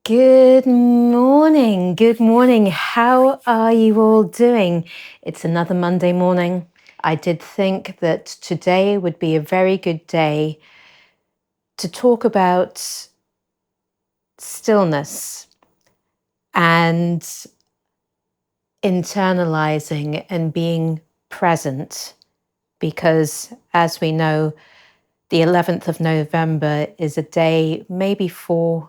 Good morning. Good morning. How are you all doing? It's another Monday morning. I did think that today would be a very good day to talk about stillness and internalizing and being present, because as we know, the 11th of November is a day maybe for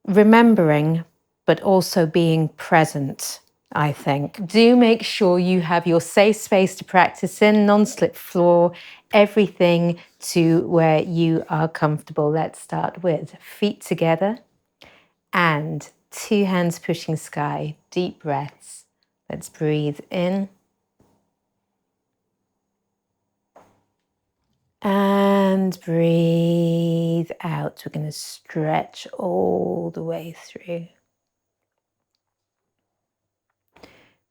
remembering, but also being present, I think. Do make sure you have your safe space to practice in, non-slip floor, everything to where you are comfortable. Let's start with feet together and 2 hands pushing sky. Deep breaths. Let's breathe in. And breathe out. We're going to stretch all the way through.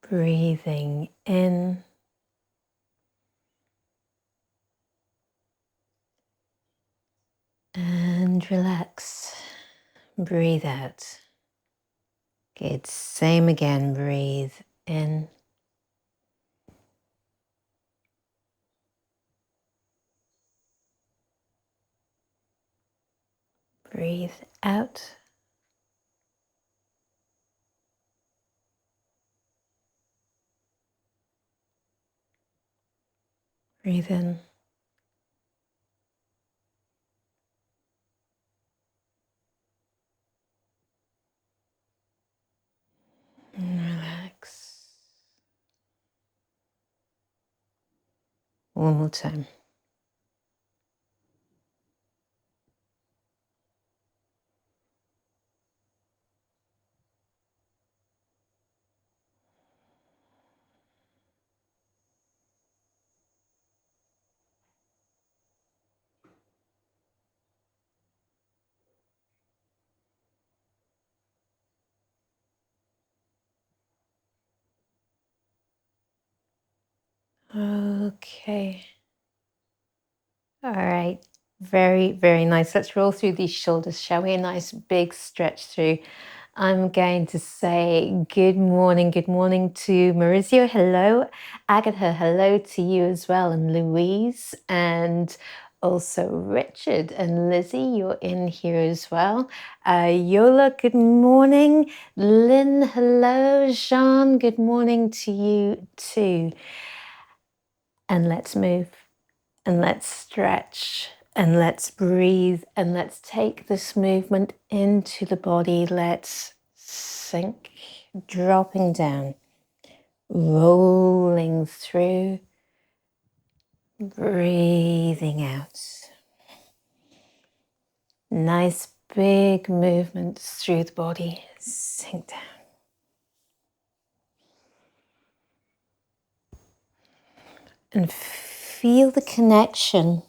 Breathing in. And relax. Breathe out. Good. Same again. Breathe in. Breathe out. Breathe in. And relax. One more time. Okay. All right. Very, very nice. Let's roll through these shoulders, shall we? A nice big stretch through. I'm going to say good morning to Maurizio. Hello. Agatha, hello to you as well. And Louise and also Richard and Lizzie, you're in here as well. Yola, good morning. Lynn, hello. Jean, good morning to you too. And let's move. And let's stretch and let's breathe and let's take this movement into the body. Let's sink, dropping down, rolling through, breathing out. Nice big movements through the body. Sink down. And feel the connection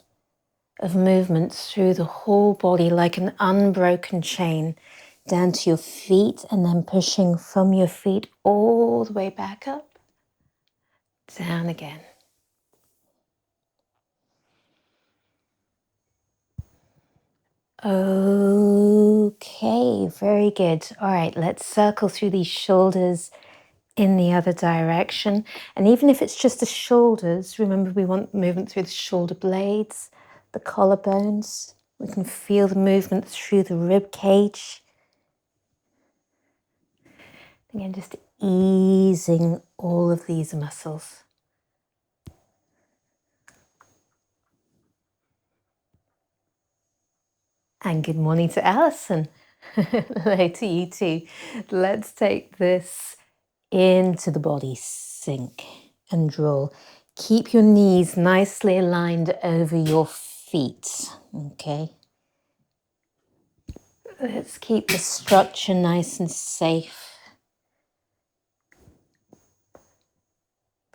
of movements through the whole body like an unbroken chain down to your feet and then pushing from your feet all the way back up, down again. Okay, very good. All right, let's circle through these shoulders in the other direction. And even if it's just the shoulders, remember we want movement through the shoulder blades, the collarbones. We can feel the movement through the rib cage. Again, just easing all of these muscles. And good morning to Alison. Hello to you too. Let's take this into the body. Sink and roll. Keep your knees nicely aligned over your feet. Okay. Let's keep the structure nice and safe.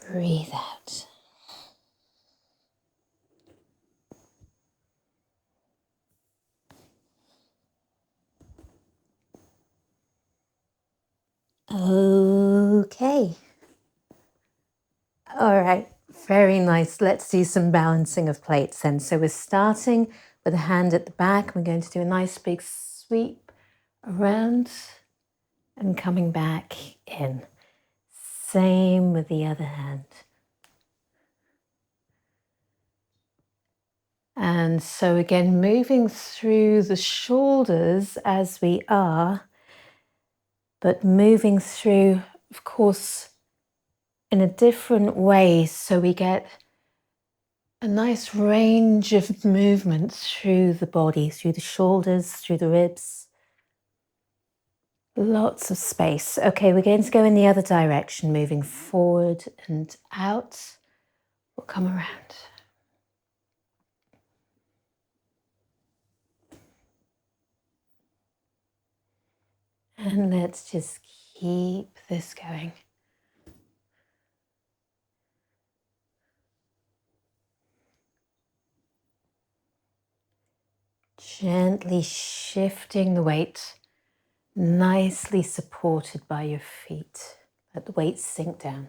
Breathe out. Okay. All right, very nice. Let's do some balancing of plates then. So we're starting with a hand at the back. We're going to do a nice big sweep around and coming back in. Same with the other hand. And so again, moving through the shoulders as we are, but moving through, of course, in a different way, so we get a nice range of movement through the body, through the shoulders, through the ribs. Lots of space. Okay, we're going to go in the other direction, moving forward and out. We'll come around. And let's just keep this going. Gently shifting the weight, nicely supported by your feet. Let the weight sink down.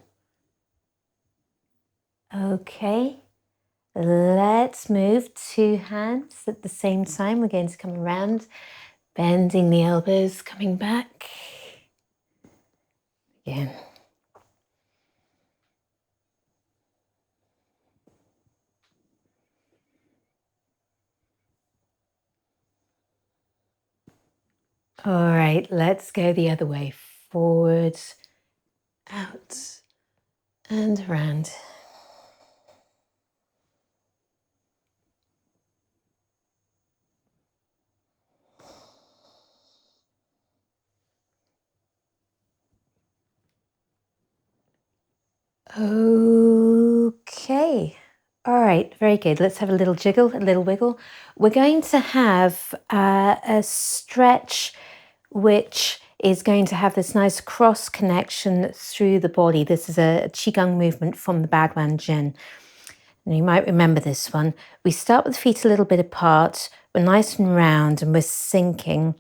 Okay, let's move 2 hands at the same time. We're going to come around, bending the elbows, coming back. Again. All right, let's go the other way. Forward, out, and around. Okay. All right, very good. Let's have a little jiggle, a little wiggle. We're going to have a stretch which is going to have this nice cross connection through the body. This is a Qigong movement from the Bhagwan Jin. And you might remember this one. We start with the feet a little bit apart. We're nice and round and we're sinking.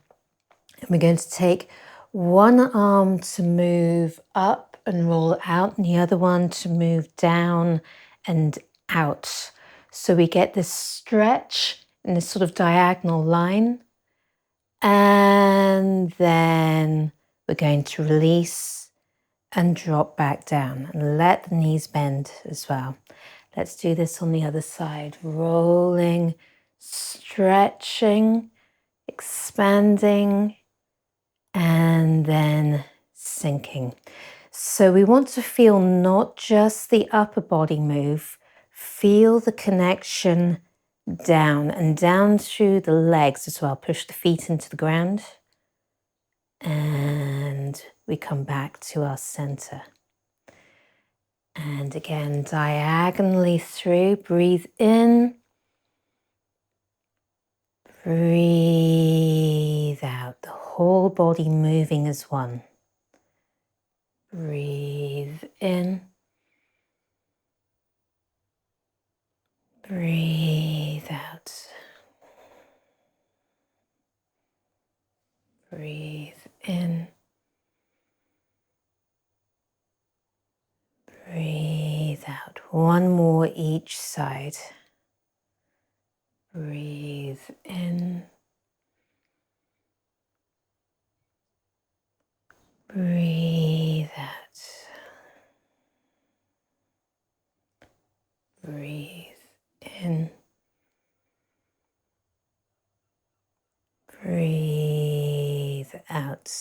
And we're going to take one arm to move up and roll out and the other one to move down and out. So we get this stretch in this sort of diagonal line. And then we're going to release and drop back down and let the knees bend as well. Let's do this on the other side. Rolling, stretching, expanding, and then sinking. So we want to feel not just the upper body move, feel the connection down and down through the legs as well. Push the feet into the ground and we come back to our center. And again, diagonally through, breathe in, breathe out, the whole body moving as one. Breathe in, breathe out, breathe in, breathe out. One more each side. Breathe in, breathe out. Breathe in, breathe out.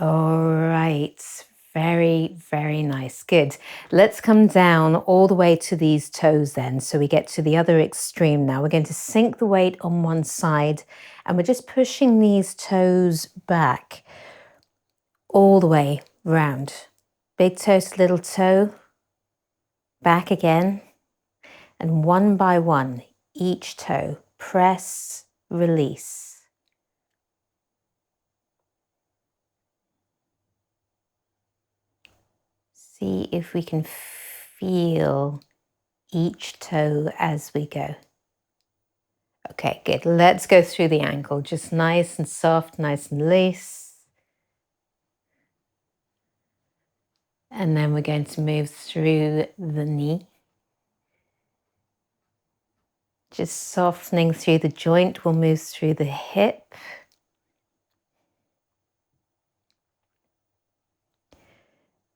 All right, very, very nice. Good. Let's come down all the way to these toes then. So we get to the other extreme now. We're going to sink the weight on one side and we're just pushing these toes back all the way round. Big toe to little toe, back again. And one by one, each toe, press, release. See if we can feel each toe as we go. Okay, good. Let's go through the ankle, just nice and soft, nice and loose. And then we're going to move through the knee. Just softening through the joint, we'll move through the hip.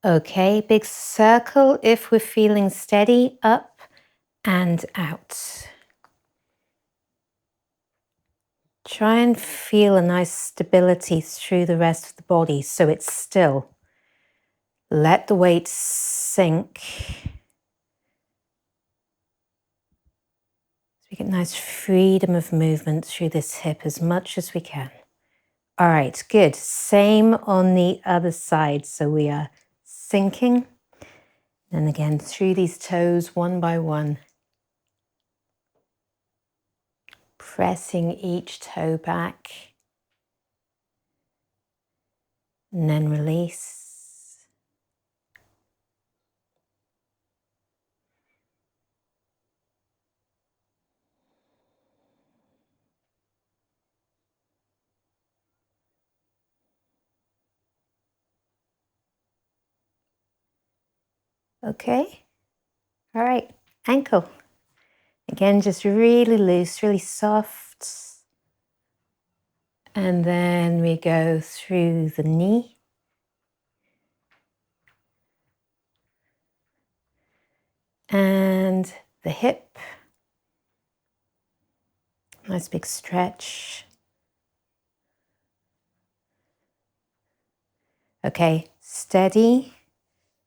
Okay, big circle if we're feeling steady, up and out. Try and feel a nice stability through the rest of the body so it's still. Let the weight sink. So we get nice freedom of movement through this hip as much as we can. All right, good. Same on the other side. So we are sinking. And again, through these toes one by one. Pressing each toe back. And then release. Okay. All right, ankle. Again, just really loose, really soft. And then we go through the knee. And the hip. Nice big stretch. Okay, steady,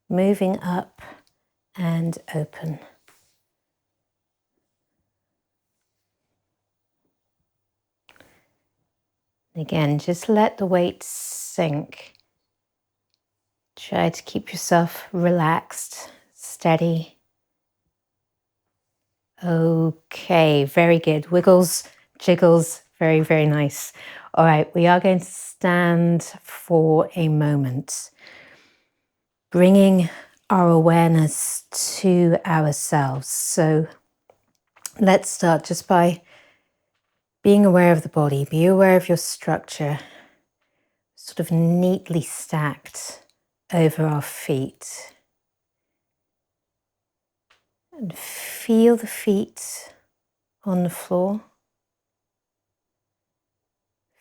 moving up and open. Again, just let the weight sink. Try to keep yourself relaxed, steady. Okay, very good. Wiggles, jiggles, very, very nice. All right, we are going to stand for a moment, bringing our awareness to ourselves. So let's start just by being aware of the body. Be aware of your structure, sort of neatly stacked over our feet. And feel the feet on the floor.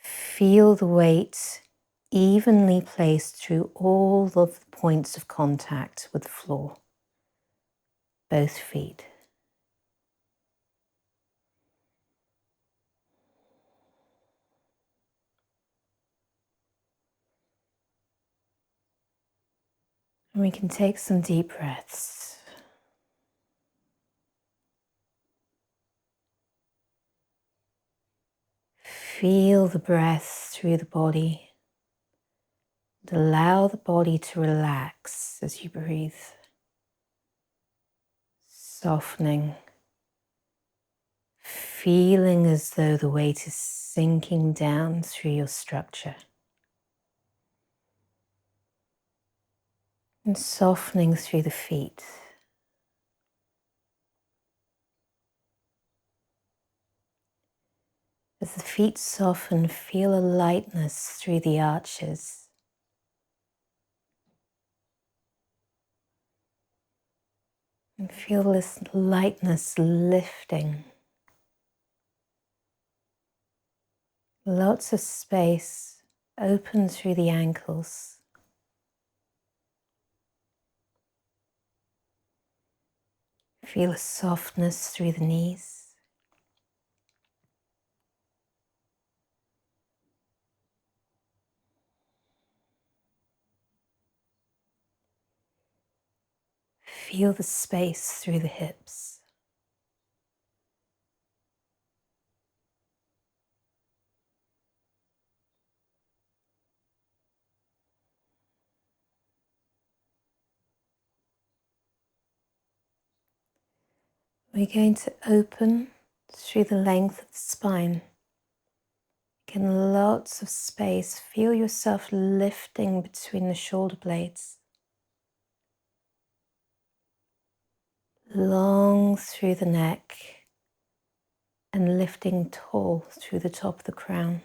Feel the weight evenly placed through all of the points of contact with the floor, both feet. And we can take some deep breaths. Feel the breath through the body. And allow the body to relax as you breathe. Softening. Feeling as though the weight is sinking down through your structure. And softening through the feet. As the feet soften, feel a lightness through the arches. And feel this lightness lifting. Lots of space open through the ankles. Feel a softness through the knees. Feel the space through the hips. We're going to open through the length of the spine. Again, lots of space. Feel yourself lifting between the shoulder blades. Long through the neck and lifting tall through the top of the crown.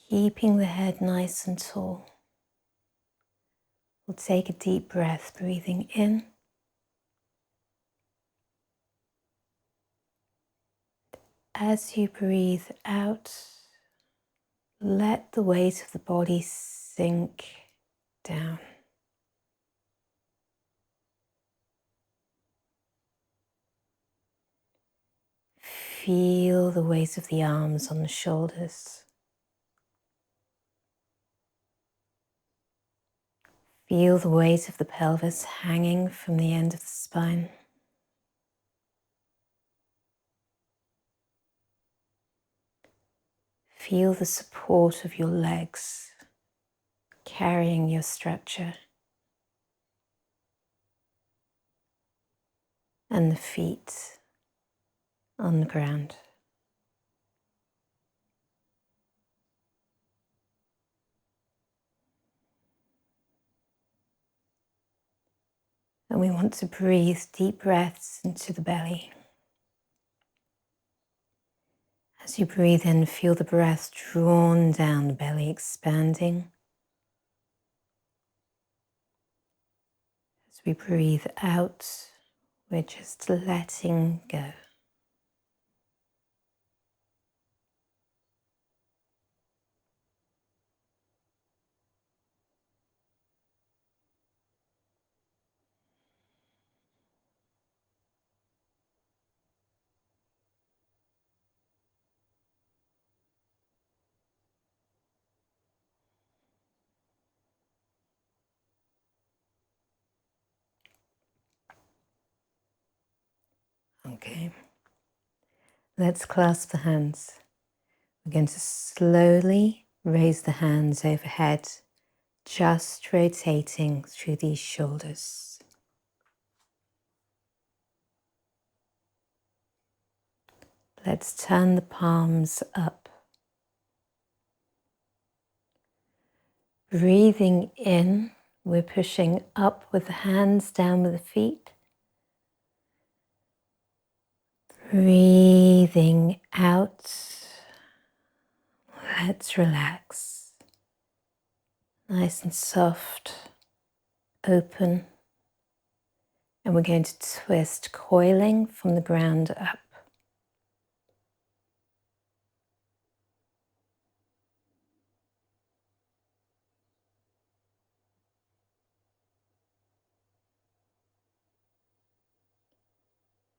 Keeping the head nice and tall. We'll take a deep breath, breathing in. As you breathe out, let the weight of the body sink down. Feel the weight of the arms on the shoulders. Feel the weight of the pelvis hanging from the end of the spine. Feel the support of your legs carrying your structure, and the feet on the ground. And we want to breathe deep breaths into the belly. As you breathe in, feel the breath drawn down the belly, expanding. As we breathe out, we're just letting go. Okay, let's clasp the hands. We're going to slowly raise the hands overhead, just rotating through these shoulders. Let's turn the palms up. Breathing in, we're pushing up with the hands, down with the feet. Breathing out, let's relax. Nice and soft, open. And we're going to twist, coiling from the ground up.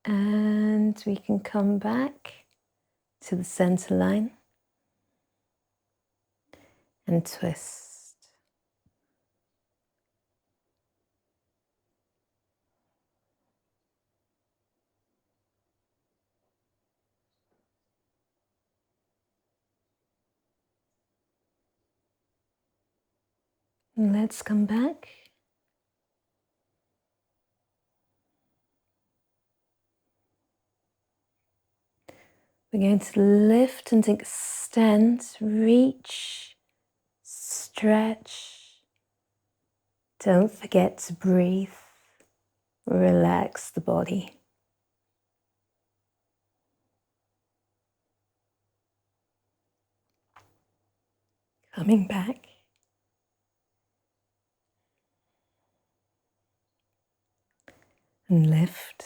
And we can come back to the center line and twist. And let's come back. We're going to lift and extend, reach, stretch. Don't forget to breathe. Relax the body. Coming back. And lift.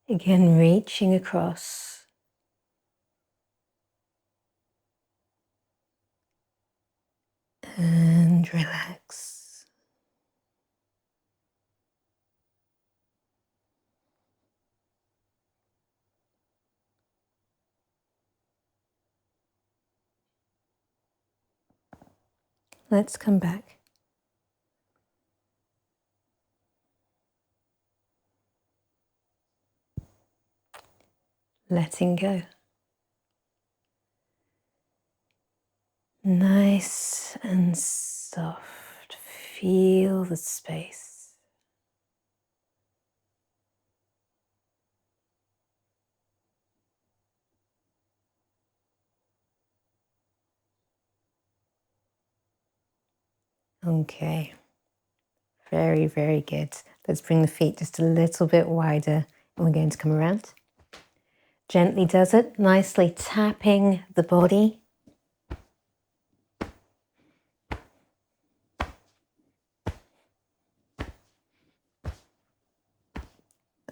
Again, reaching across. And relax. Let's come back. Letting go. Nice and soft. Feel the space. Okay. Very, very good. Let's bring the feet just a little bit wider and we're going to come around. Gently does it, nicely tapping the body.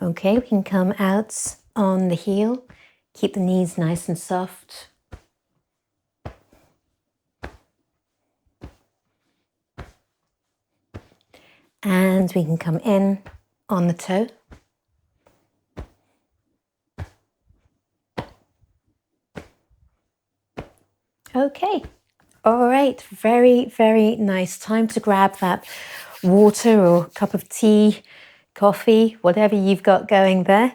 Okay, we can come out on the heel. Keep the knees nice and soft. And we can come in on the toe. Okay, all right, very, very nice. Time to grab that water or cup of tea, coffee, whatever you've got going there.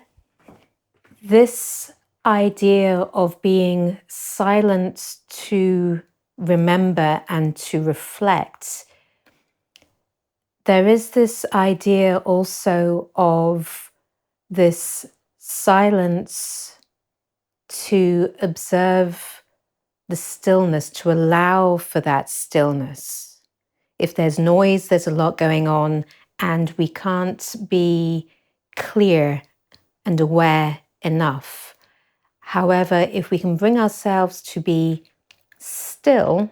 This idea of being silent to remember and to reflect, there is this idea also of this silence to observe the stillness, to allow for that stillness. If there's noise, there's a lot going on, and we can't be clear and aware enough. However, if we can bring ourselves to be still,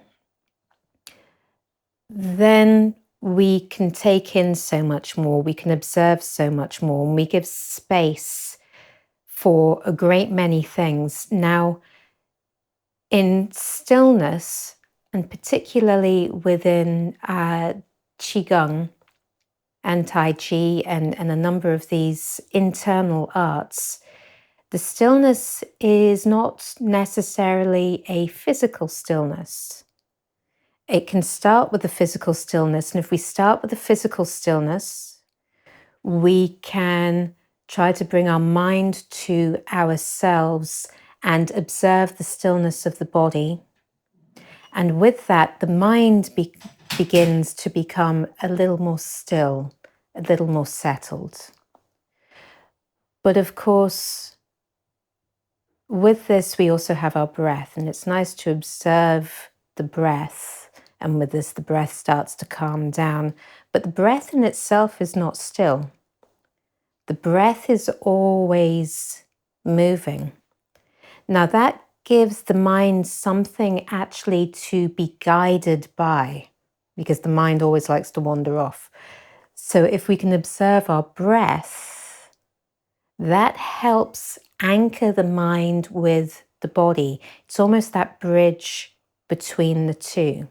then we can take in so much more, we can observe so much more, and we give space for a great many things. Now, in stillness, and particularly within Qigong and Tai Chi and a number of these internal arts, the stillness is not necessarily a physical stillness. It can start with the physical stillness, and if we start with the physical stillness, we can try to bring our mind to ourselves and observe the stillness of the body. And with that, the mind begins to become a little more still, a little more settled. But of course, with this, we also have our breath, and it's nice to observe the breath. And with this, the breath starts to calm down. But the breath in itself is not still. The breath is always moving. Now that gives the mind something actually to be guided by, because the mind always likes to wander off. So if we can observe our breath, that helps anchor the mind with the body. It's almost that bridge between the two.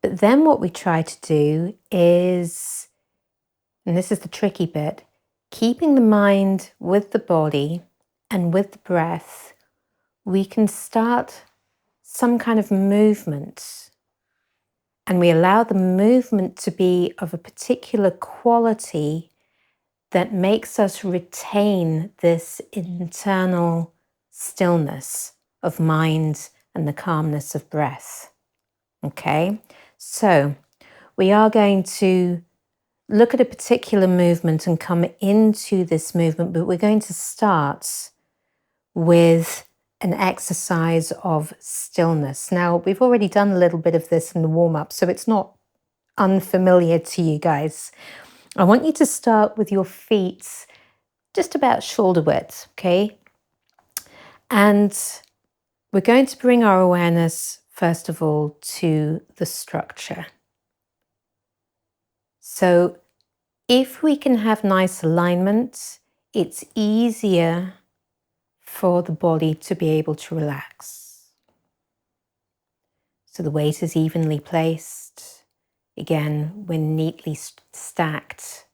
But then what we try to do is, and this is the tricky bit, keeping the mind with the body and with the breath, we can start some kind of movement. And we allow the movement to be of a particular quality that makes us retain this internal stillness of mind and the calmness of breath. Okay, so we are going to look at a particular movement and come into this movement, but we're going to start with an exercise of stillness. Now, we've already done a little bit of this in the warm-up, so it's not unfamiliar to you guys. I want you to start with your feet just about shoulder width, okay? And we're going to bring our awareness, first of all, to the structure. So if we can have nice alignment, it's easier for the body to be able to relax. So the weight is evenly placed. Again, we're neatly stacked.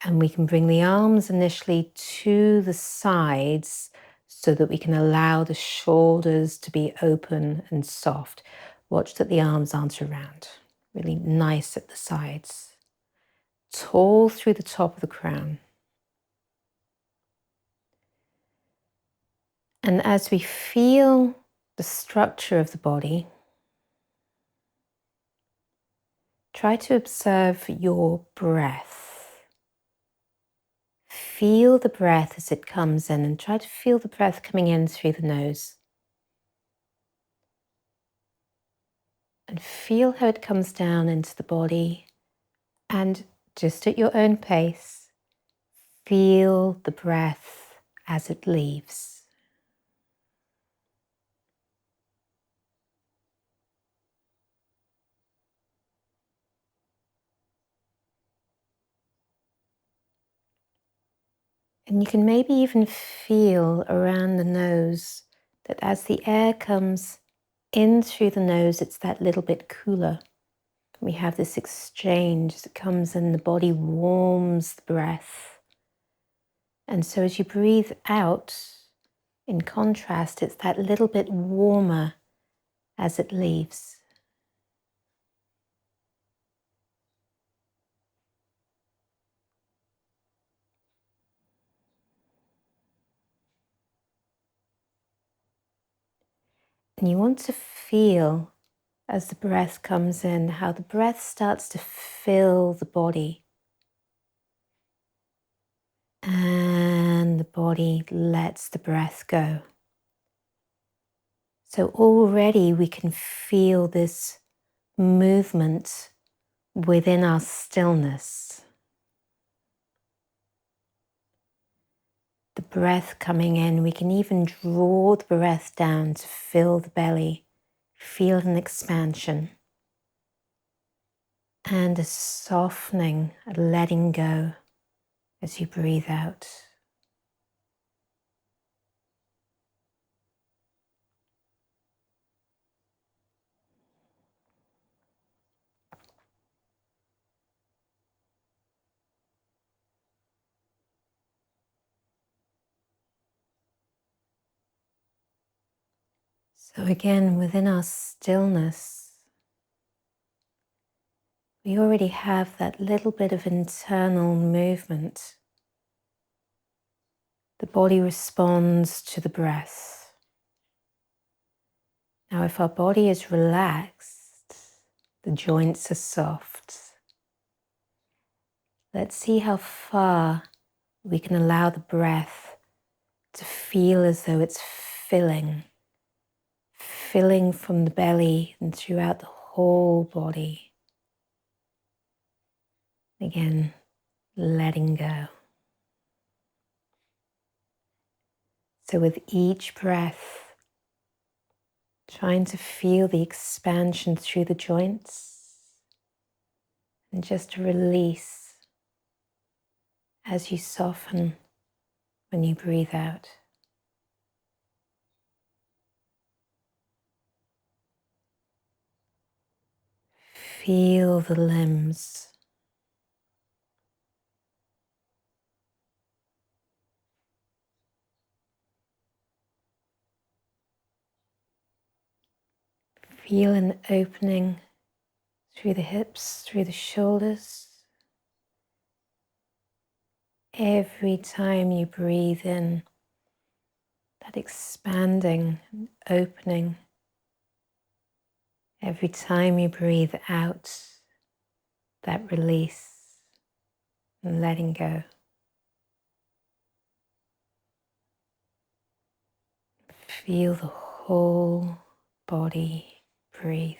And we can bring the arms initially to the sides so that we can allow the shoulders to be open and soft. Watch that the arms aren't around. Really nice at the sides. Tall through the top of the crown. And as we feel the structure of the body, try to observe your breath. Feel the breath as it comes in, and try to feel the breath coming in through the nose. And feel how it comes down into the body, and just at your own pace, feel the breath as it leaves. And you can maybe even feel around the nose that as the air comes in through the nose, it's that little bit cooler. We have this exchange that comes in, the body warms the breath. And so as you breathe out, in contrast, it's that little bit warmer as it leaves. And you want to feel, as the breath comes in, how the breath starts to fill the body. And the body lets the breath go. So already we can feel this movement within our stillness. The breath coming in, we can even draw the breath down to fill the belly, feel an expansion and a softening, a letting go as you breathe out. So again, within our stillness, we already have that little bit of internal movement. The body responds to the breath. Now, if our body is relaxed, the joints are soft. Let's see how far we can allow the breath to feel as though it's filling from the belly and throughout the whole body. Again, letting go. So with each breath, trying to feel the expansion through the joints and just release as you soften when you breathe out. Feel the limbs. Feel an opening through the hips, through the shoulders. Every time you breathe in, that expanding and opening. Every time you breathe out, that release and letting go. Feel the whole body breathe.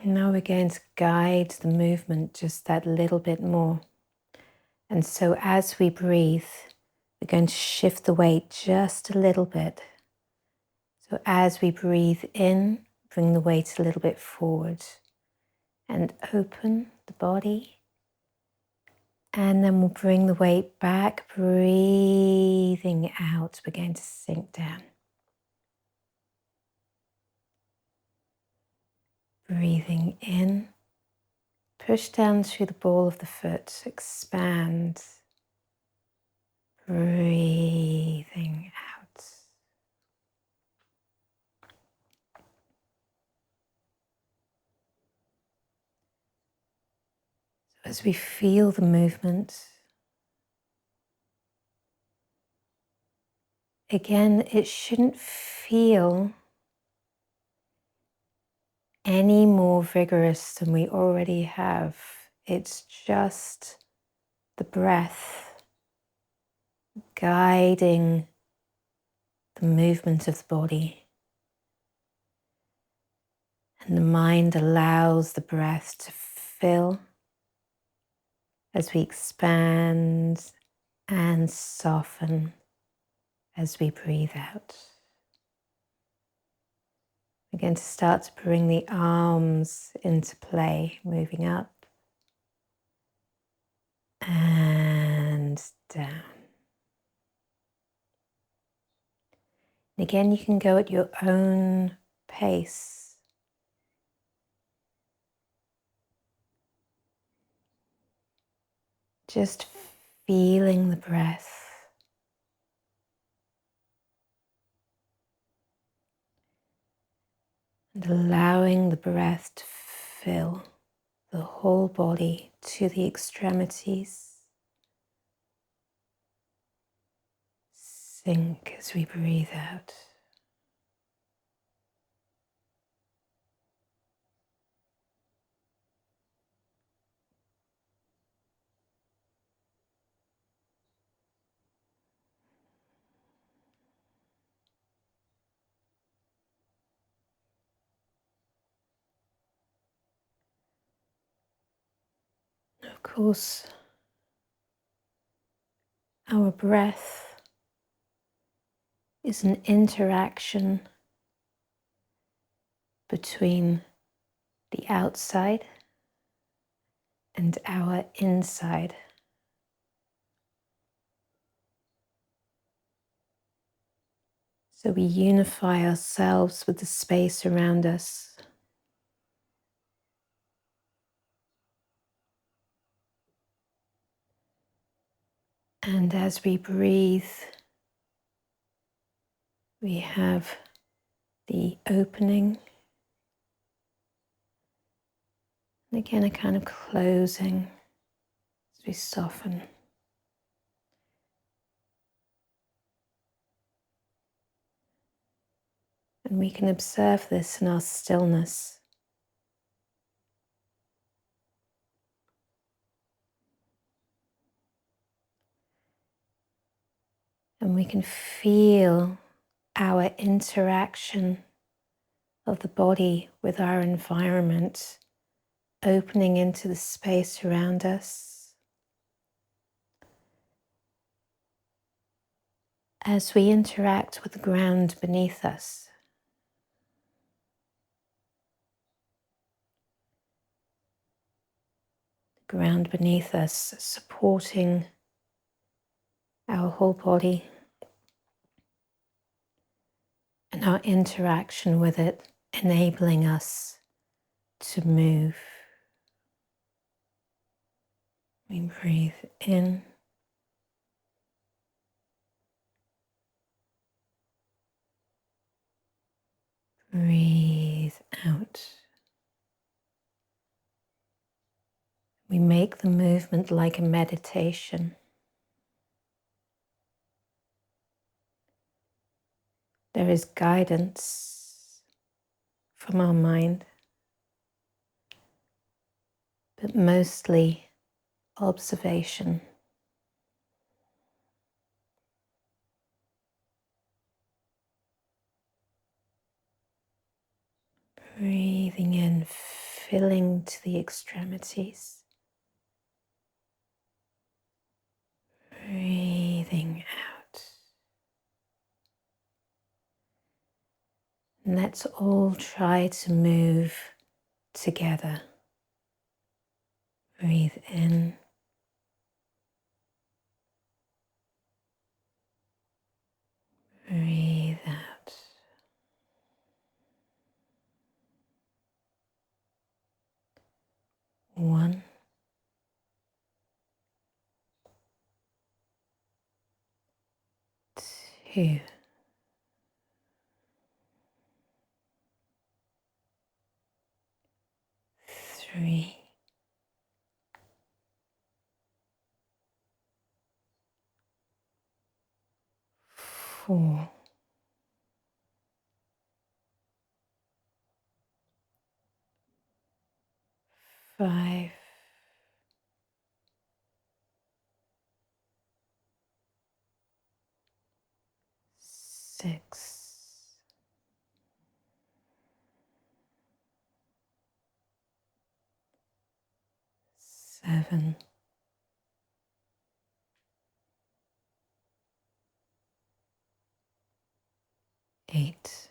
Now we're going to guide the movement just that little bit more. And so as we breathe, we're going to shift the weight just a little bit. So as we breathe in, bring the weight a little bit forward and open the body. And then we'll bring the weight back, breathing out. We're going to sink down. Breathing in, push down through the ball of the foot, expand. Breathing out. So as we feel the movement, again, it shouldn't feel any more vigorous than we already have. It's just the breath guiding the movement of the body. And the mind allows the breath to fill as we expand and soften as we breathe out. We're going to start to bring the arms into play, moving up and down. And again, you can go at your own pace. Just feeling the breath. And allowing the breath to fill the whole body to the extremities. Sink as we breathe out. Of course, our breath is an interaction between the outside and our inside. So we unify ourselves with the space around us. And as we breathe, we have the opening, and again a kind of closing as we soften. And we can observe this in our stillness. And we can feel our interaction of the body with our environment, opening into the space around us. As we interact with the ground beneath us. The ground beneath us supporting our whole body and our interaction with it enabling us to move. We breathe in. Breathe out. We make the movement like a meditation. There is guidance from our mind, but mostly observation. Breathing in, filling to the extremities. Breathing out. And let's all try to move together. Breathe in. Breathe out. One. Two. Three. 4. 5. 6. 7. 8.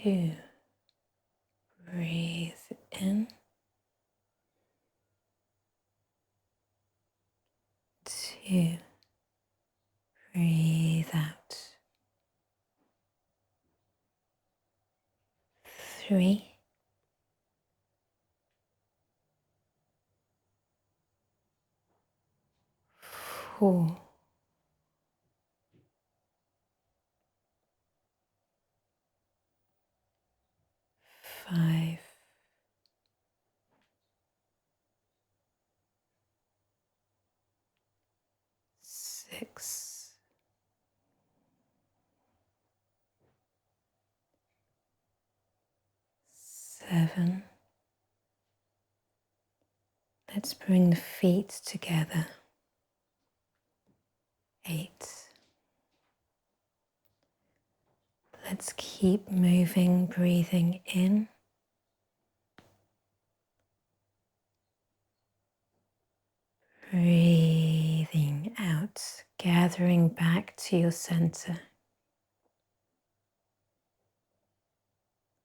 2. Breathe in. 2. Breathe out. 3. 4. 5. 6. 7. Let's bring the feet together. 8. Let's keep moving, breathing in. Breathing out, gathering back to your center.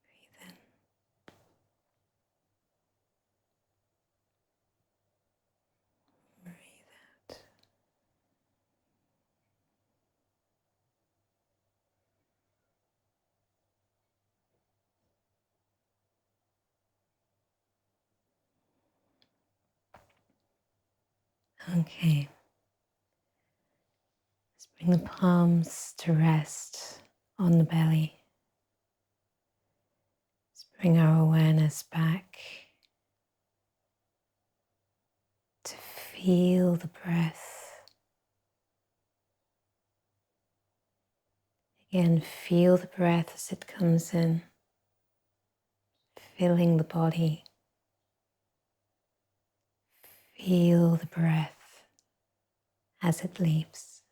Breathe in. Breathe out. Okay. Let's bring the palms to rest on the belly. Let's bring our awareness back to feel the breath. Again, feel the breath as it comes in, filling the body. Feel the breath as it leaves.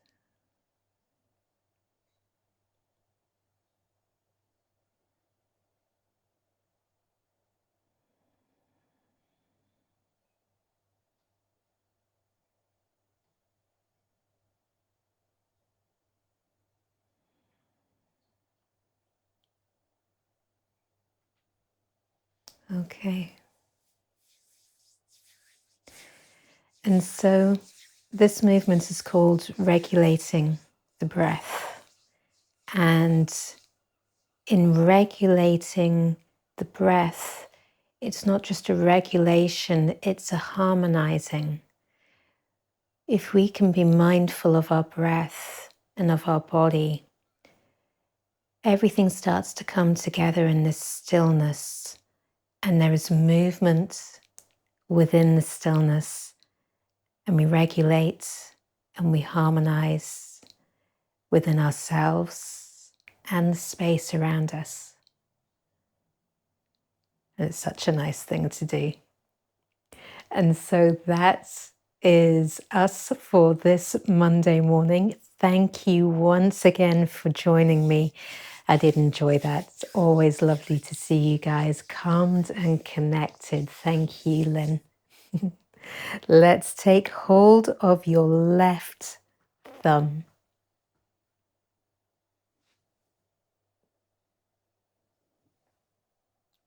Okay. And so this movement is called regulating the breath. And in regulating the breath, it's not just a regulation, it's a harmonizing. If we can be mindful of our breath and of our body, everything starts to come together in this stillness, and there is movement within the stillness, and we regulate and we harmonize within ourselves and the space around us. And it's such a nice thing to do. And so that is us for this Monday morning. Thank you once again for joining me. I did enjoy that. It's always lovely to see you guys calmed and connected. Thank you, Lynn. Let's take hold of your left thumb.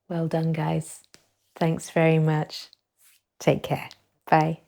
Well done, guys. Thanks very much. Take care. Bye.